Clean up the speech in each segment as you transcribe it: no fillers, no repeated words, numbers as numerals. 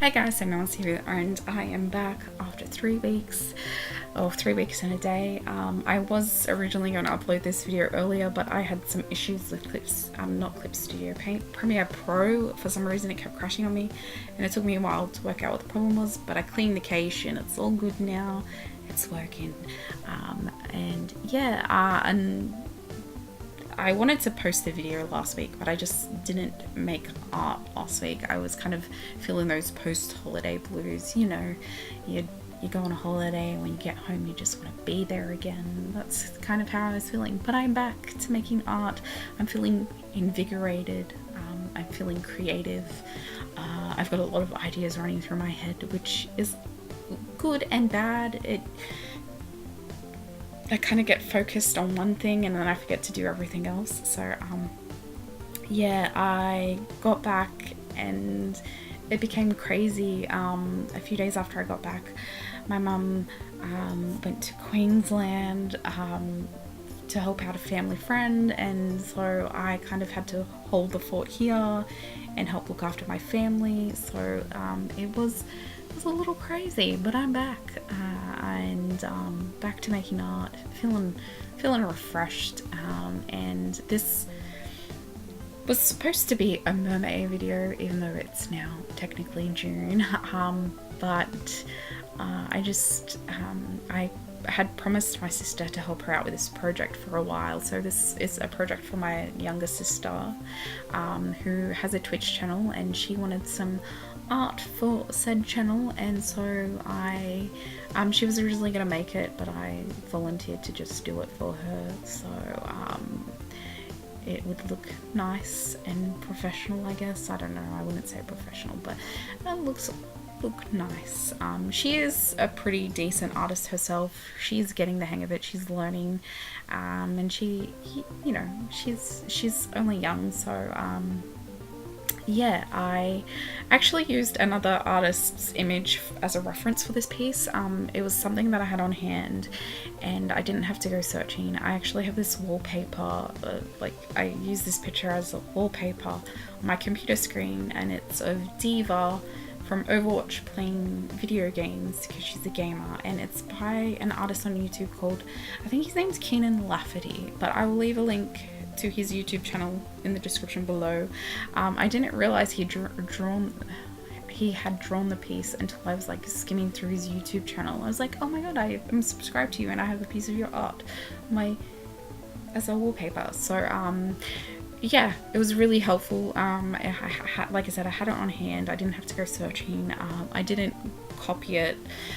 Hey guys, I'm Nancy here and I am back after 3 weeks, or 3 weeks and a day. I was originally going to upload this video earlier, but I had some issues with not Clip Studio Paint, Premiere Pro. For some reason it kept crashing on me and it took me a while to work out what the problem was, but I cleaned the cache and it's all good now, it's working. And yeah, and I wanted to post the video last week, but I just didn't make art last week. I was kind of feeling those post-holiday blues, you know, you go on a holiday and when you get home you just want to be there again. That's kind of how I was feeling, but I'm back to making art. I'm feeling invigorated, I'm feeling creative. I've got a lot of ideas running through my head, which is good and bad. I kind of get focused on one thing and then I forget to do everything else. So yeah, I got back and it became crazy. A few days after I got back, my mum went to Queensland to help out a family friend, and so I kind of had to hold the fort here and help look after my family. So it was a little crazy, but I'm back and back to making art, feeling refreshed. And this was supposed to be a mermaid video, even though it's now technically June. But I had promised my sister to help her out with this project for a while. So this is a project for my younger sister, who has a Twitch channel, and she wanted some art for said channel, and so she was originally going to make it, but I volunteered to just do it for her, so it would look nice and professional, I guess. I don't know, I wouldn't say professional, but it look nice. She is a pretty decent artist herself. She's getting the hang of it, she's learning, and she's only young, so yeah, I actually used another artist's image as a reference for this piece. It was something that I had on hand and I didn't have to go searching. I actually have this wallpaper, I use this picture as a wallpaper on my computer screen, and it's of Diva from Overwatch playing video games because she's a gamer, and it's by an artist on YouTube called, I think his name's Keenan Lafferty, but I will leave a link to his YouTube channel in the description below. I didn't realize he had drawn the piece until I was like skimming through his YouTube channel. I was like, oh my god, I am subscribed to you and I have a piece of your art as a wallpaper. So yeah, it was really helpful. Like I said, I had it on hand. I didn't have to go searching. I didn't copy it.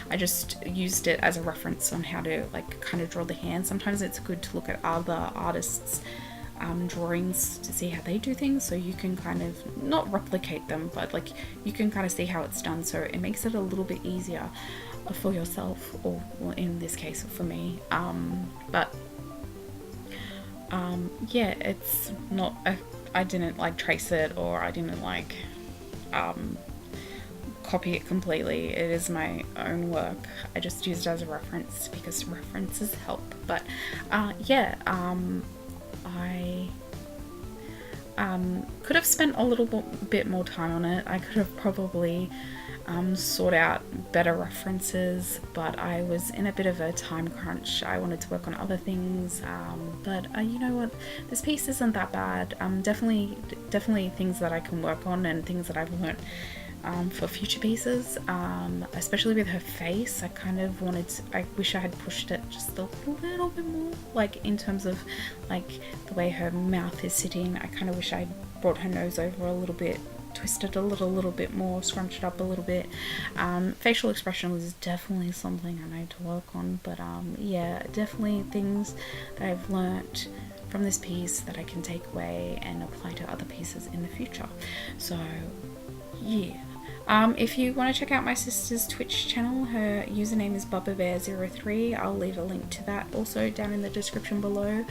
I just used it as a reference on how to kind of draw the hand. Sometimes it's good to look at other artists' drawings to see how they do things, so you can kind of not replicate them, but you can kind of see how it's done, so it makes it a little bit easier for yourself, or in this case for me. Yeah, it's not I didn't trace it, or I didn't copy it completely. It is my own work. I just used it as a reference because references help. But yeah, I could have spent a little bit more time on it. I could have probably sort out better references, but I was in a bit of a time crunch. I wanted to work on other things, but you know what, this piece isn't that bad. Definitely things that I can work on and things that I've learnt for future pieces, especially with her face. I wish I had pushed it just a little bit more, in terms of the way her mouth is sitting. I kind of wish I brought her nose over a little bit, twisted a little bit more, scrunched up a little bit. Facial expression was definitely something I need to work on, but yeah, definitely things that I've learnt from this piece that I can take away and apply to other pieces in the future. So yeah. If you want to check out my sister's Twitch channel, her username is BubbaBear03. I'll leave a link to that also down in the description below.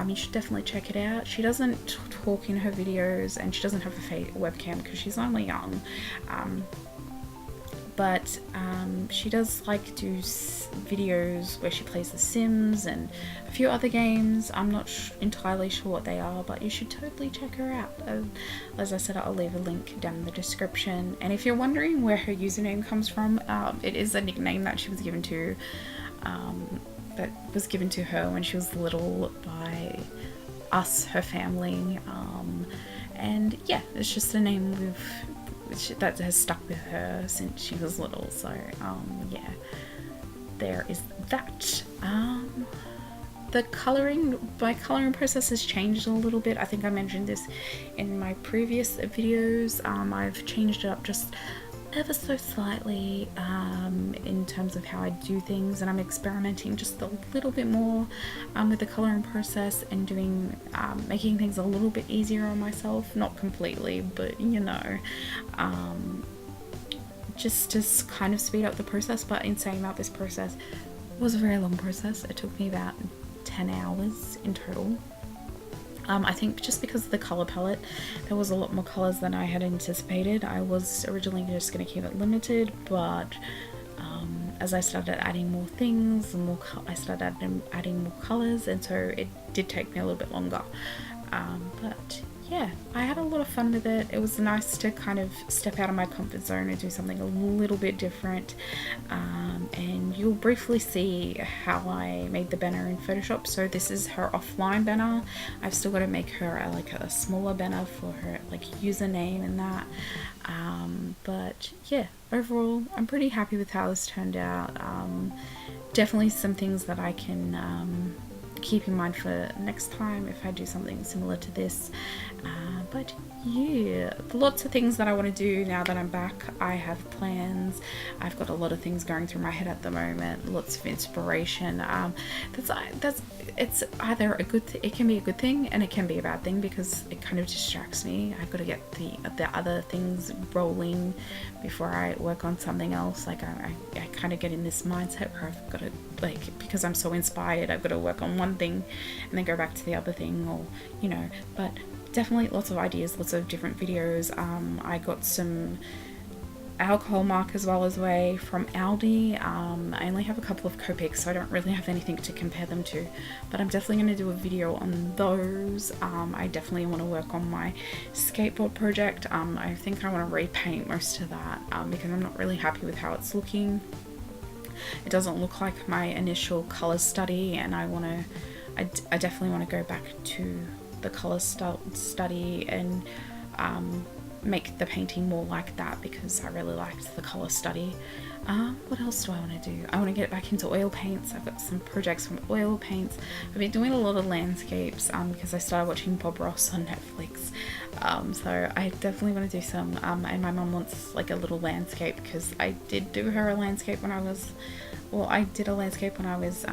You should definitely check it out. She doesn't talk in her videos and she doesn't have a webcam because she's only young. but she does like do videos where she plays The Sims and a few other games. I'm not entirely sure what they are, but you should totally check her out. As I said, I'll leave a link down in the description. And if you're wondering where her username comes from, it is a nickname that she was given to, her when she was little by us, her family, and yeah, it's just a name that has stuck with her since she was little. So yeah, there is that. My coloring process has changed a little bit. I think I mentioned this in my previous videos. I've changed it up just ever so slightly in terms of how I do things, and I'm experimenting just a little bit more with the coloring process and doing making things a little bit easier on myself. Not completely, but you know, just to kind of speed up the process. But in saying that, this process was a very long process. It took me about 10 hours in total. I think just because of the colour palette, there was a lot more colours than I had anticipated. I was originally just going to keep it limited, but as I started adding more things, I started adding more colours, and so it did take me a little bit longer. But yeah, I had a lot of fun with it. It was nice to kind of step out of my comfort zone and do something a little bit different. And you'll briefly see how I made the banner in Photoshop. So this is her offline banner. I've still got to make her like a smaller banner for her like username and that. But yeah, overall I'm pretty happy with how this turned out. Definitely some things that I can keep in mind for next time if I do something similar to this. But yeah, lots of things that I want to do now that I'm back. I have plans. I've got a lot of things going through my head at the moment. Lots of inspiration. It's either a good it can be a good thing and it can be a bad thing because it kind of distracts me. I've got to get the other things rolling before I work on something else. Like I kind of get in this mindset where I've got to, like, because I'm so inspired, I've got to work on one thing and then go back to the other thing, or you know. But definitely lots of ideas, lots of different videos. I got some alcohol markers while I was away from Aldi. I only have a couple of Copics, so I don't really have anything to compare them to, but I'm definitely going to do a video on those. I definitely want to work on my skateboard project. I think I want to repaint most of that because I'm not really happy with how it's looking. It doesn't look like my initial color study, and I definitely want to go back to the color study and make the painting more like that because I really liked the color study. What else do I want to do? I want to get back into oil paints. I've got some projects from oil paints. I've been doing a lot of landscapes because I started watching Bob Ross on Netflix. So I definitely want to do some, and my mum wants like a little landscape because I did do her a landscape when I was, I did a landscape when I was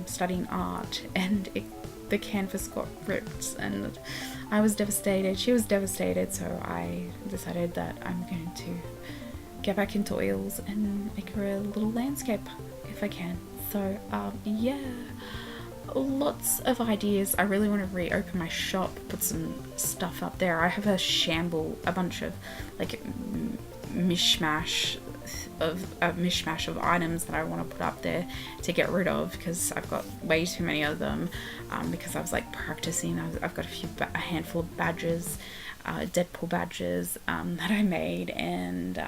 studying art, and the canvas got ripped and I was devastated. She was devastated, so I decided that I'm going to get back into oils and make her a little landscape if I can. So yeah, lots of ideas. I really want to reopen my shop, put some stuff up there. I have a bunch of like mishmash of items that I want to put up there to get rid of because I've got way too many of them, because I was like practicing. I've got a handful of badges, Deadpool badges that I made, and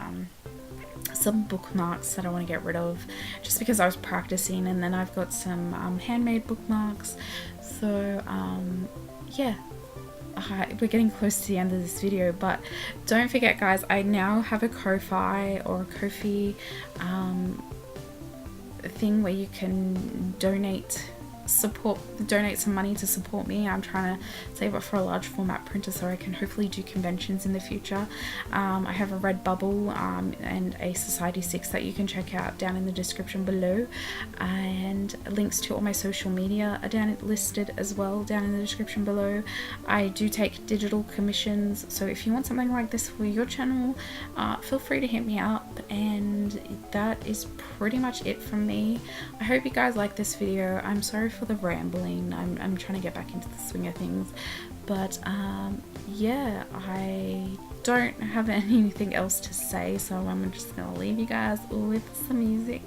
some bookmarks that I want to get rid of just because I was practicing, and then I've got some handmade bookmarks. So yeah, we're getting close to the end of this video, but don't forget guys, I now have a Ko-Fi or a Ko-fi thing where you can donate some money to support me. I'm trying to save up for a large format printer so I can hopefully do conventions in the future. I have a Redbubble and a Society 6 that you can check out down in the description below, and links to all my social media are listed as well down in the description below. I do take digital commissions, so if you want something like this for your channel, feel free to hit me up. And that is pretty much it from me. I hope you guys like this video. I'm sorry for the rambling. I'm trying to get back into the swing of things, but yeah, I don't have anything else to say, so I'm just gonna leave you guys with some music.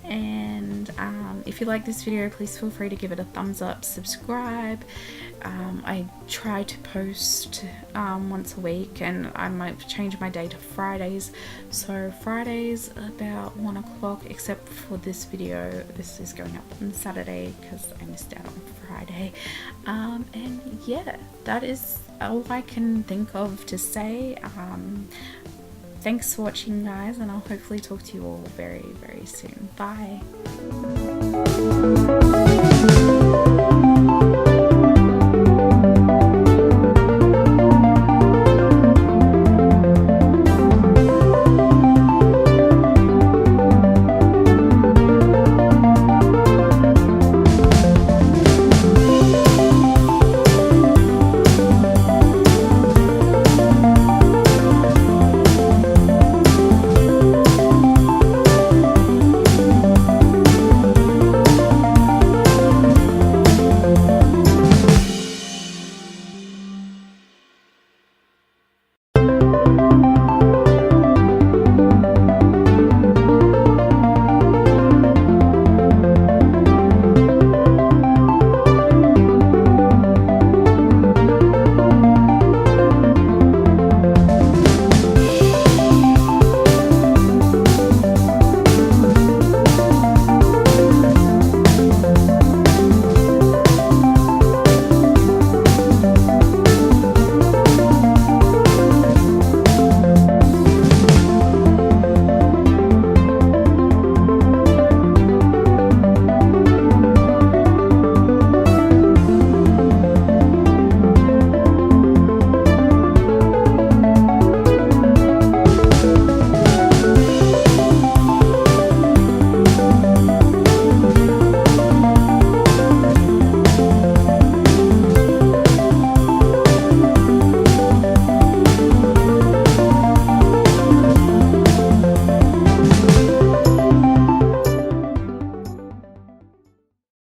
And if you like this video, please feel free to give it a thumbs up, subscribe. I try to post once a week, and I might change my day to Fridays. So Fridays about 1 o'clock, except for this video. This is going up on Saturday because I missed out on Friday. And yeah, that is all I can think of to say. Thanks for watching, guys, and I'll hopefully talk to you all very, very soon. Bye.